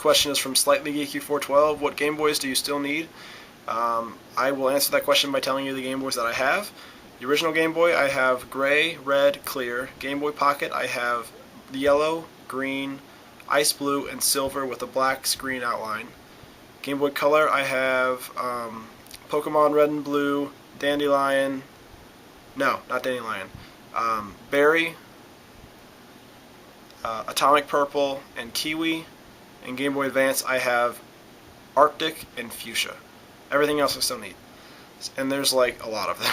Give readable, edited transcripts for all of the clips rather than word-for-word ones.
question is from Slightly Geeky 412. What Game Boys do you still need? I will answer that question by telling you the Game Boys that I have. The original Game Boy, I have gray, red, clear. Game Boy Pocket, I have the yellow, green, ice blue, and silver with a black screen outline. Game Boy Color, I have Pokemon Red and Blue, Dandelion, no, not Dandelion, Berry, Atomic Purple, and Kiwi. In Game Boy Advance, I have Arctic and Fuchsia. Everything else I still need. And there's like a lot of them.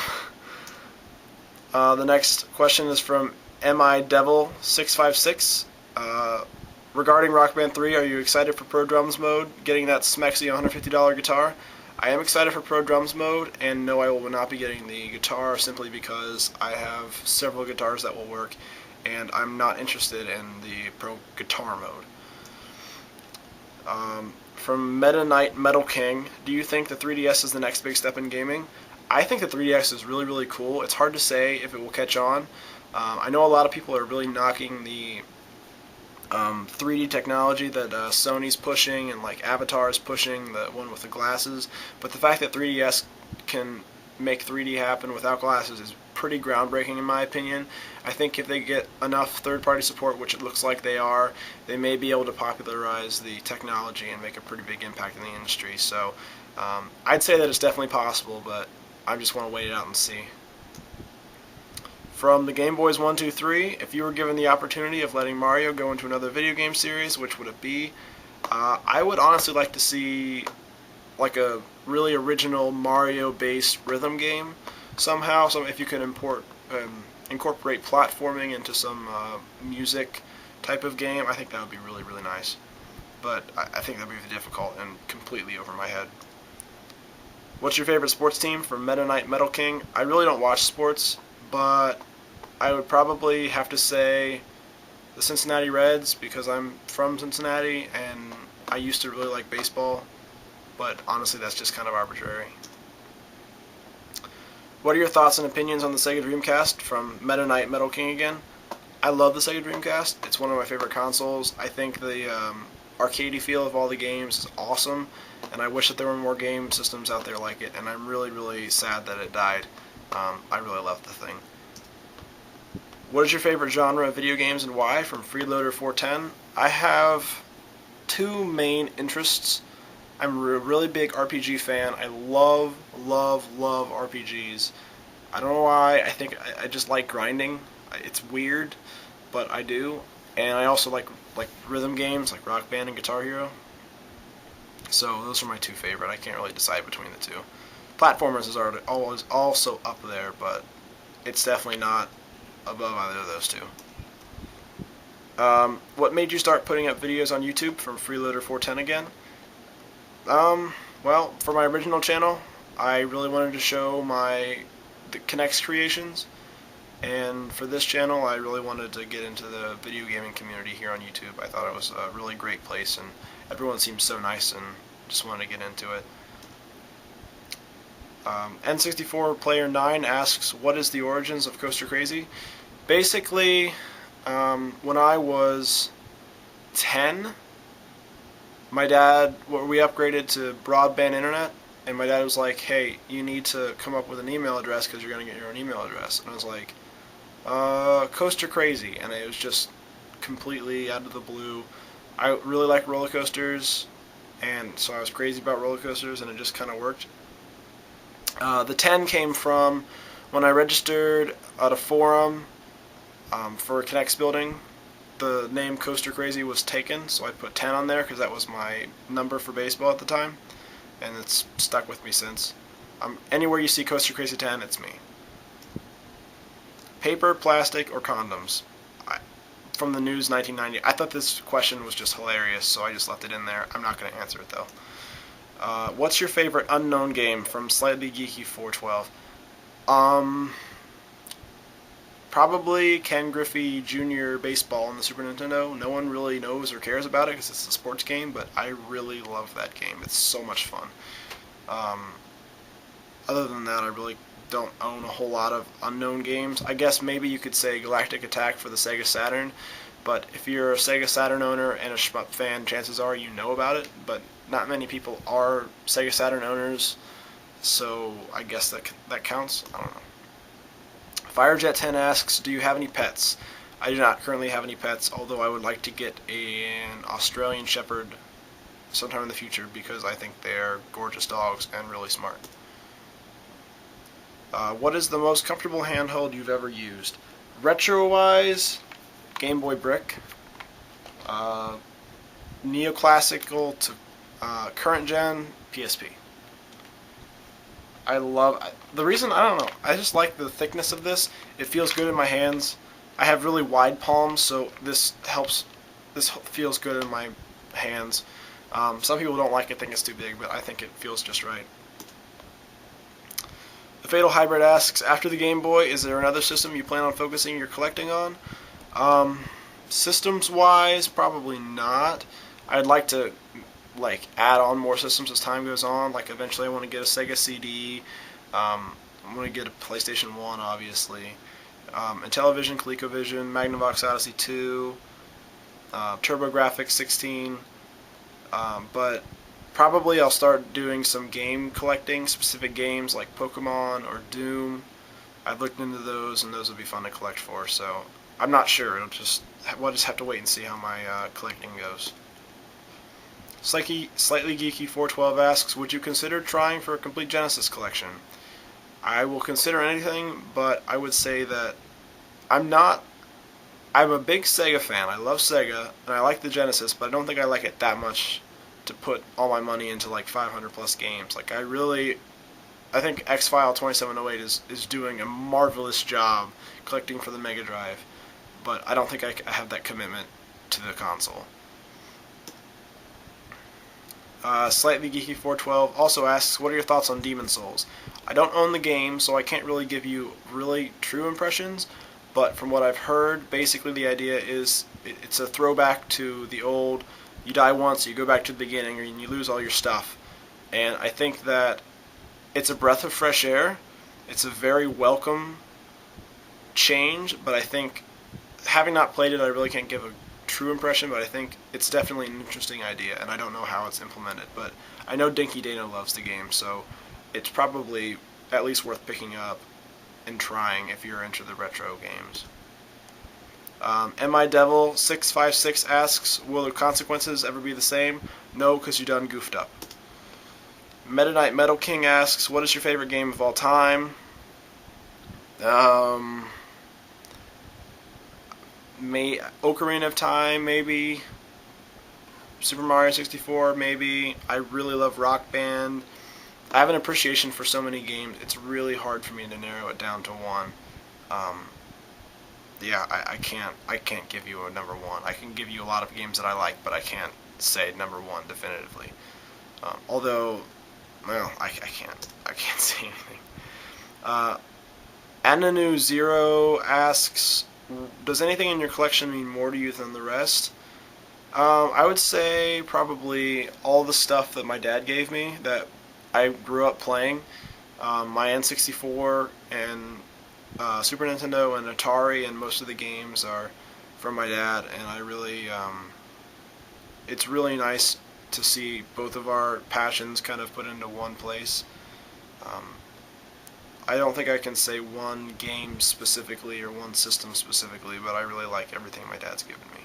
The next question is from MIDevil656. Regarding Rock Band 3, are you excited for Pro Drums mode? Getting that smexy $150 guitar? I am excited for Pro Drums mode, and no, I will not be getting the guitar simply because I have several guitars that will work, and I'm not interested in the Pro Guitar mode. From Meta Knight Metal King, do you think the 3DS is the next big step in gaming? I think the 3DS is really, really cool. It's hard to say if it will catch on. I know a lot of people are really knocking the 3D technology that Sony's pushing and like Avatar is pushing, the one with the glasses, but the fact that 3DS can make 3D happen without glasses is pretty groundbreaking in my opinion. I think if they get enough third-party support, which it looks like they are, they may be able to popularize the technology and make a pretty big impact in the industry. So I'd say that it's definitely possible, but I just want to wait it out and see. From the Game Boys 1, 2, 3, if you were given the opportunity of letting Mario go into another video game series, which would it be? I would honestly like to see like a really original Mario-based rhythm game somehow. So if you could incorporate platforming into some music type of game, I think that would be really, really nice. But I think that would be difficult and completely over my head. What's your favorite sports team? From Meta Knight Metal King. I really don't watch sports, but I would probably have to say the Cincinnati Reds because I'm from Cincinnati and I used to really like baseball, but honestly that's just kind of arbitrary. What are your thoughts and opinions on the Sega Dreamcast? From Meta Knight Metal King again. I love the Sega Dreamcast. It's one of my favorite consoles. I think the arcadey feel of all the games is awesome, and I wish that there were more game systems out there like it, and I'm really, really sad that it died. I really love the thing. What is your favorite genre of video games and why? From Freeloader410. I have two main interests. I'm a really big RPG fan. I love, love, love RPGs. I don't know why. I think I just like grinding. It's weird, but I do. And I also like rhythm games like Rock Band and Guitar Hero. So those are my two favorite. I can't really decide between the two. Platformers is always also up there, but it's definitely not above either of those two. What made you start putting up videos on YouTube? From Freeloader410 again. Well, for my original channel, I really wanted to show the Kinect's creations, and for this channel, I really wanted to get into the video gaming community here on YouTube. I thought it was a really great place, and everyone seems so nice, and just wanted to get into it. N64 Player 9 asks, what is the origins of Coaster Crazy? Basically, when I was 10, my dad, we upgraded to broadband internet, and my dad was like, hey, you need to come up with an email address because you're going to get your own email address. And I was like, Coaster Crazy, and it was just completely out of the blue. I really like roller coasters, and so I was crazy about roller coasters, and it just kind of worked. The 10 came from when I registered at a forum for Kinect's building. The name Coaster Crazy was taken, so I put 10 on there because that was my number for baseball at the time, and it's stuck with me since. Anywhere you see Coaster Crazy 10, it's me. Paper, plastic, or condoms? From the News 1990. I thought this question was just hilarious, so I just left it in there. I'm not going to answer it, though. What's your favorite unknown game? From Slightly Geeky 412. Probably Ken Griffey Jr. Baseball on the Super Nintendo. No one really knows or cares about it because it's a sports game, but I really love that game. It's so much fun. Other than that, I really don't own a whole lot of unknown games. I guess maybe you could say Galactic Attack for the Sega Saturn, But if you're a Sega Saturn owner and a shmup fan, chances are you know about it. But not many people are Sega Saturn owners, so I guess that counts. I don't know. FireJet10 asks, do you have any pets? I do not currently have any pets, although I would like to get an Australian Shepherd sometime in the future because I think they're gorgeous dogs and really smart. What is the most comfortable handheld you've ever used? Retro-wise, Game Boy Brick. Neoclassical to current gen, PSP. The reason, I don't know, I just like the thickness of this. It feels good in my hands. I have really wide palms, so this feels good in my hands. Some people don't like it, think it's too big, but I think it feels just right. The Fatal Hybrid asks, after the Game Boy, is there another system you plan on focusing your collecting on? Systems-wise, probably not. I'd like to add on more systems as time goes on. Like eventually I want to get a Sega CD. I'm going to get a PlayStation 1, obviously. Intellivision, ColecoVision, Magnavox Odyssey 2, TurboGrafx 16. But probably I'll start doing some game collecting, specific games like Pokemon or Doom. I've looked into those, and those would be fun to collect for. So I'm not sure. We'll just have to wait and see how my collecting goes. Slightly Geeky 412 asks, would you consider trying for a complete Genesis collection? I will consider anything, but I would say that I'm a big Sega fan. I love Sega, and I like the Genesis, but I don't think I like it that much to put all my money into 500 plus games. I think X-File 2708 is doing a marvelous job collecting for the Mega Drive, but I don't think I have that commitment to the console. Slightly Geeky 412 also asks, what are your thoughts on Demon Souls? I don't own the game, so I can't really give you really true impressions, but from what I've heard, basically the idea is it's a throwback to the old, you die once, you go back to the beginning, and you lose all your stuff. And I think that it's a breath of fresh air. It's a very welcome change, but I think, having not played it, I really can't give a true impression, but I think it's definitely an interesting idea, and I don't know how it's implemented, but I know Dinky Dano loves the game, so it's probably at least worth picking up and trying if you're into the retro games. MI Devil 656 asks, will the consequences ever be the same? No, because you done goofed up. Meta Knight Metal King asks, what is your favorite game of all time? Ocarina of Time, maybe. Super Mario 64, maybe. I really love Rock Band. I have an appreciation for so many games. It's really hard for me to narrow it down to one. I can't give you a number one. I can give you a lot of games that I like, but I can't say number one definitively. I can't say anything. Ananu Zero asks, does anything in your collection mean more to you than the rest? I would say probably all the stuff that my dad gave me that I grew up playing. My N64 and Super Nintendo and Atari, and most of the games are from my dad, and I really, it's really nice to see both of our passions kind of put into one place. I don't think I can say one game specifically or one system specifically, but I really like everything my dad's given me.